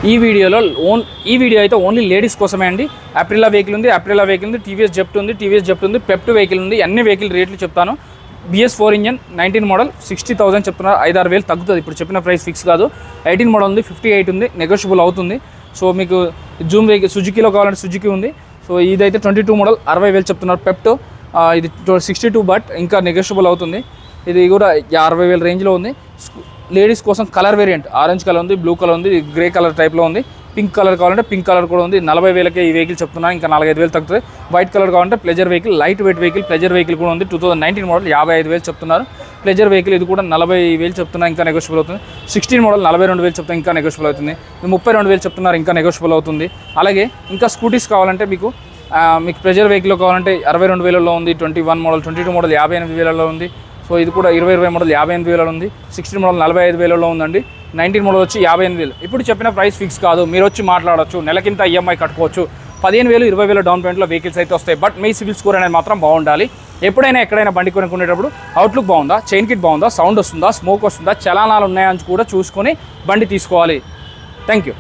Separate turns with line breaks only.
ఈ వీడియో అయితే only ladies కోసమే అండి. అప్రిలా వెహికల్ ఉంది, టీవీఎస్ జెప్ట్ ఉంది, పెప్ట్ వెహికల్ ఉంది. అన్ని వెహికల్ రేట్లు చెప్తాను. BS4 ఇంజన్ 19 మోడల్ 60,000 చెప్తున్నారు. 5-6 వేలు తగ్గుతుంది. ఇప్పుడు చెప్పిన ప్రైస్ ఫిక్స్ కాదు. 18 మోడల్ ఉంది, 58 ఉంది, నెగోషియబుల్ అవుతుంది. సో మీకు జూమ్ వెహికల్ సుజుకీలో కావాలంటే సుజుకీ ఉంది. సో ఇదైతే 22 మోడల్ 60,000 చెప్తున్నారు. పెప్ట్ ఇది 62 బట్ ఇంకా నెగోషియబుల్ అవుతుంది. ఇది కూడా 60,000 రేంజ్లో ఉంది. లేడీస్ కోసం కలర్ వేరియంట్ ఆరెంజ్ కలర్ ఉంది, బ్లూ కలర్ ఉంది, గ్రే కలర్ టైప్లో ఉంది. పింక్ కలర్ కావాలంటే పింక్ కలర్ కూడా ఉంది. 40,000కే ఈ వెహికల్ చెప్తున్నాను. ఇంకా 45,000 తగ్గుతుంది. వైట్ కలర్ కావాలంటే pleasure vehicle, light weight vehicle pleasure vehicle కూడా ఉంది. 2019 మోడల్ 55,000 చెప్తున్నారు. ప్లెజర్ వెహికల్ ఇది కూడా 40,000 చెప్తున్నా, ఇంకా నెగోషియబుల్ అవుతుంది. 16 మోడల్ 42,000 చెప్తున్నా, ఇంకా నెగోషియబుల్ అవుతుంది. 32,000 చెప్తున్నారు, ఇంకా నెగోషియబుల్ అవుతుంది. అలాగే ఇంకా స్కూటీస్ కావాలంటే మీకు ప్లెజర్ వెహికల్ కావాలంటే 62,000లో ఉంది. 21 మోడల్ 22 మోడల్ 58,000లో ఉంది. సో ఇది కూడా 20 మోడల్ 58,000 ఉంది. 16 మోడల్ 45,000లో ఉందండి. 19 మోడల్ వచ్చి 58,000. ఇప్పుడు చెప్పిన ప్రైస్ ఫిక్స్ కాదు. మీరు వచ్చి మాట్లాడవచ్చు. నెలకింత EMI కట్టుకోవచ్చు. 15,000 20,000 డౌన్ పేమెంట్లో వెహికల్స్ అయితే వస్తాయి. బట్ మీ సివిల్ స్కోర్ అనేది మాత్రం బాగుండాలి. ఎప్పుడైనా ఎక్కడైనా బండి కొనుక్కునేటప్పుడు అవుట్లుక్ బాగుందా, చైన్ కిట్ బాగుందా, సౌండ్ వస్తుందా, స్మోక్ వస్తుందా, చలానాలు ఉన్నాయని కూడా చూసుకొని బండి తీసుకోవాలి. Thank you.